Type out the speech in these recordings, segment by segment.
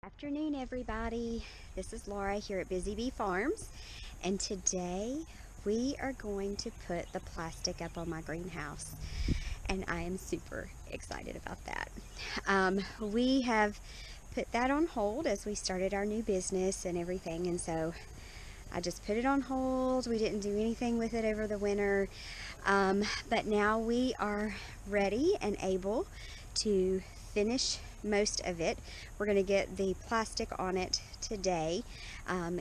Afternoon, everybody. This is Laura here at Busy Bee Farms, and today we are going to put the plastic up on my greenhouse, and I am super excited about that. We have put that on hold as we started our new business and everything, and so I just put it on hold. We didn't do anything with it over the winter, but now we are ready and able to finish most of it. We're going to get the plastic on it today,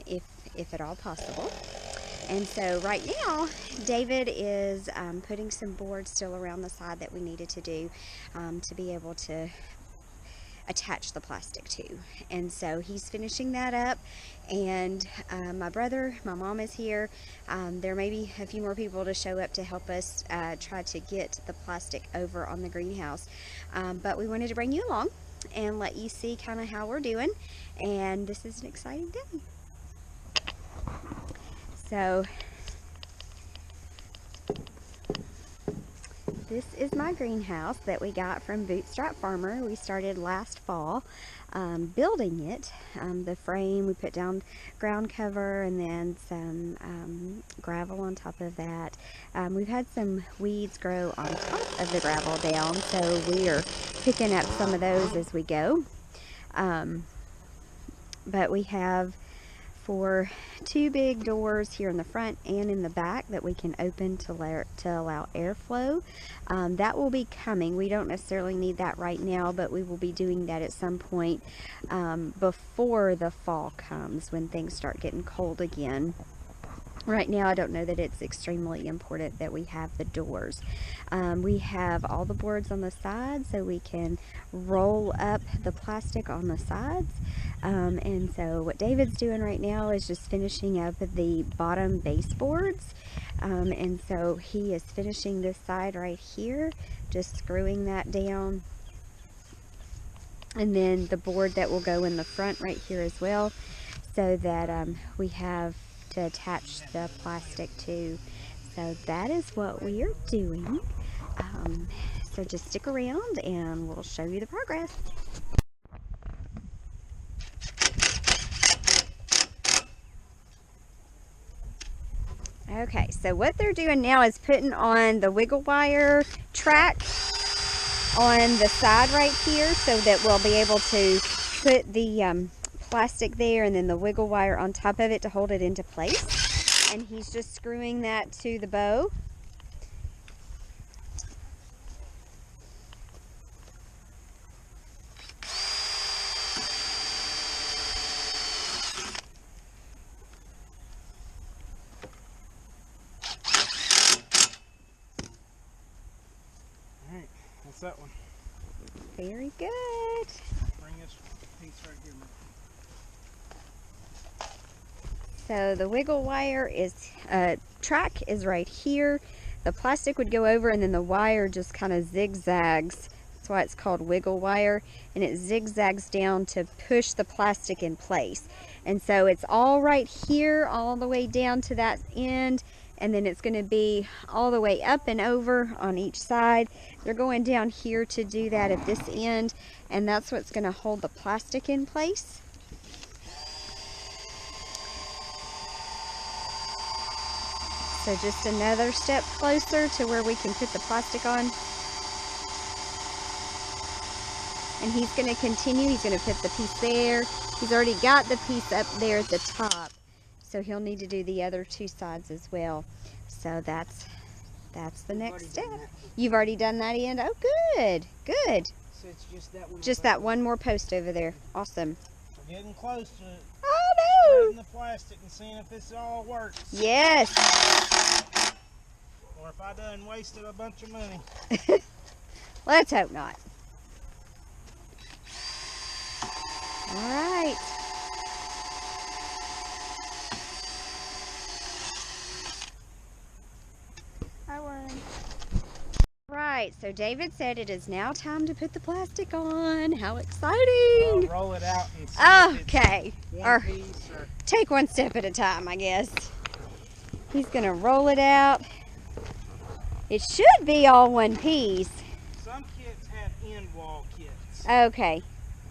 if at all possible. And so right now David is putting some boards still around the side that we needed to do to be able to attach the plastic to, and so he's finishing that up. And my mom is here. There may be a few more people to show up to help us try to get the plastic over on the greenhouse, but we wanted to bring you along and let you see kind of how we're doing, and this is an exciting day. So this is my greenhouse that we got from BootStrap Farmer. We started last fall building it. The frame, we put down ground cover and then some gravel on top of that. We've had some weeds grow on top of the gravel down, so we are picking up some of those as we go. But we have two big doors here in the front and in the back that we can open to allow airflow. That will be coming. We don't necessarily need that right now, but we will be doing that at some point before the fall comes, when things start getting cold again. Right now, I don't know that it's extremely important that we have the doors. We have all the boards on the sides, so we can roll up the plastic on the sides. And so what David's doing right now is just finishing up the bottom baseboards. And so he is finishing this side right here, just screwing that down. And then the board that will go in the front right here as well, so that we have to attach the plastic to. So that is what we are doing. So just stick around and we'll show you the progress. Okay, so what they're doing now is putting on the wiggle wire track on the side right here, so that we'll be able to put the plastic there and then the wiggle wire on top of it to hold it into place. And he's just screwing that to the bow. Alright, that's that one. Very good. Bring this piece right here. So the wiggle wire track is right here. The plastic would go over and then the wire just kind of zigzags. That's why it's called wiggle wire. And it zigzags down to push the plastic in place. And so it's all right here, all the way down to that end. And then it's going to be all the way up and over on each side. They're going down here to do that at this end. And that's what's going to hold the plastic in place. So just another step closer to where we can put the plastic on. And he's going to continue. He's going to put the piece there. He's already got the piece up there at the top. So he'll need to do the other two sides as well. So that's the next step. You've already done that end? Oh, good. Good. So it's just that one more post over there. Awesome. We're getting close to it. Oh, Putting the plastic and seeing if this all works. Yes. Or if I done wasted a bunch of money. Let's hope not. All right. I won. Right, so David said it is now time to put the plastic on. How exciting! Roll it out and see Okay, if it's or one piece or take one step at a time, I guess. He's gonna roll it out. It should be all one piece. some kits have end wall kits. Okay.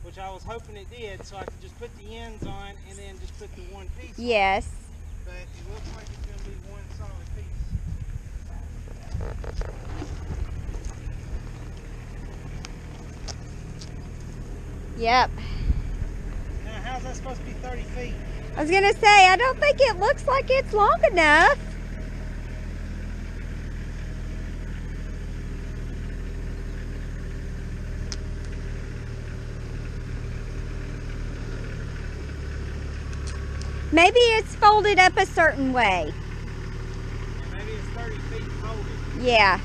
Which which I was hoping it did, so I could just put the ends on and then just put the one piece on. Yes. But it looks like it's going to be one solid piece. Yep. Now, how's that supposed to be 30 feet? I was gonna say, I don't think it looks like it's long enough. Maybe it's folded up a certain way. Maybe it's 30 feet folded. Yeah.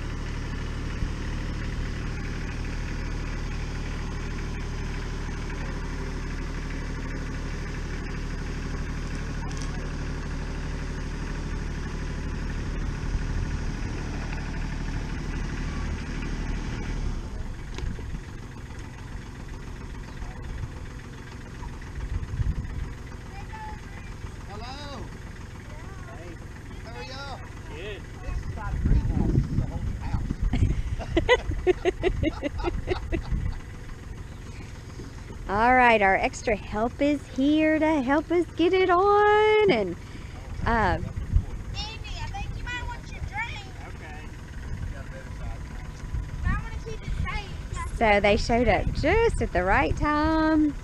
Hello. Hey, How are y'all? good. This is not a greenhouse. This is a whole house. All right, our extra help is here to help us get it on, and Andy, I think you might want your drink. Okay. But I want to keep it safe. so they showed up just at the right time.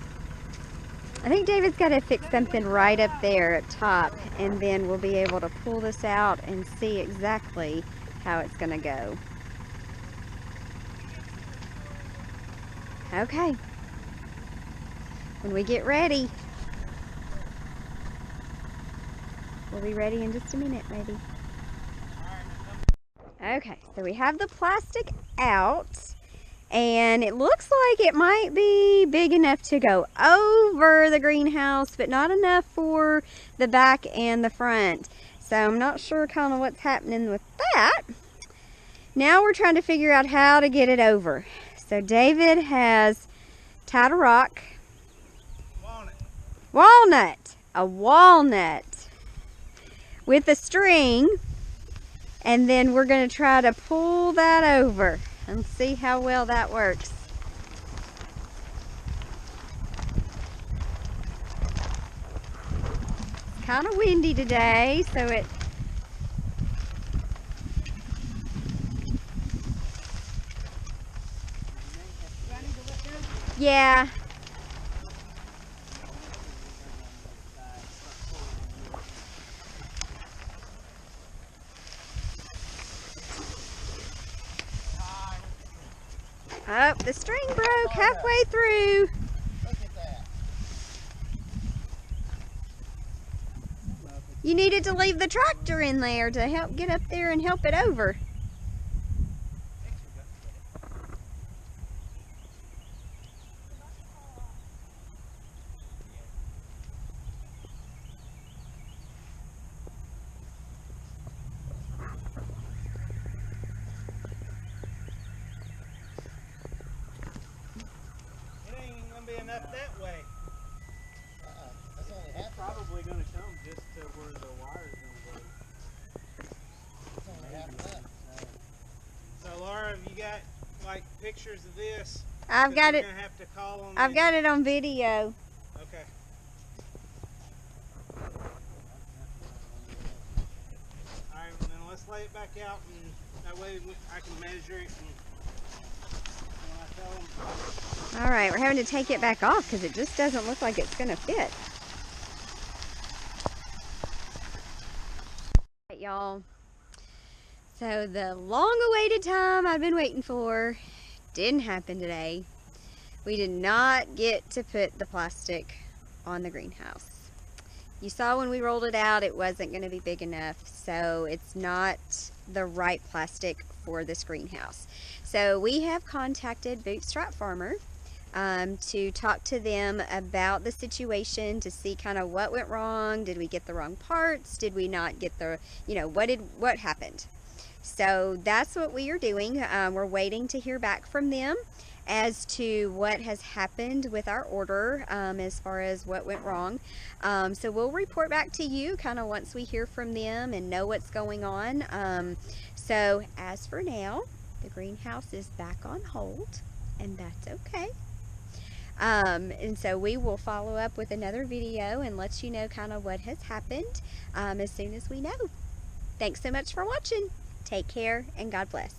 I think David's got to fix something right up there at top, and then we'll be able to pull this out and see exactly how it's going to go. Okay. When we get ready, we'll be ready in just a minute, maybe. Okay, so we have the plastic out, and it looks like it might be big enough to go over the greenhouse, but not enough for the back and the front. So I'm not sure kind of what's happening with that. Now we're trying to figure out how to get it over. So David has tied a rock. A walnut with a string, and then we're going to try to pull that over and see how well that works. It's kind of windy today, so it yeah. Oh, the string broke halfway through. Look at that. You needed to leave the tractor in there to help get up there and help it over. Enough that way. That's only half. It's probably going to come just to where the wire's going to go. That's only half left. So Laura, have you got like pictures of this? I've got it. We're gonna have to call on I've got it on video. Okay. All right, then let's lay it back out, and that way I can measure it. And when I tell them. All right, we're having to take it back off because it just doesn't look like it's going to fit. All right, y'all. So the long-awaited time I've been waiting for didn't happen today. We did not get to put the plastic on the greenhouse. You saw when we rolled it out, it wasn't going to be big enough, so it's not the right plastic for this greenhouse. So we have contacted BootStrap Farmer to talk to them about the situation, to see kind of what went wrong. Did we get the wrong parts? Did we not get the, what happened? So that's what we are doing. We're waiting to hear back from them as to what has happened with our order, as far as what went wrong. So we'll report back to you kind of once we hear from them and know what's going on. So as for now, the greenhouse is back on hold, and that's okay. And so we will follow up with another video and let you know kind of what has happened as soon as we know. Thanks so much for watching. Take care and God bless.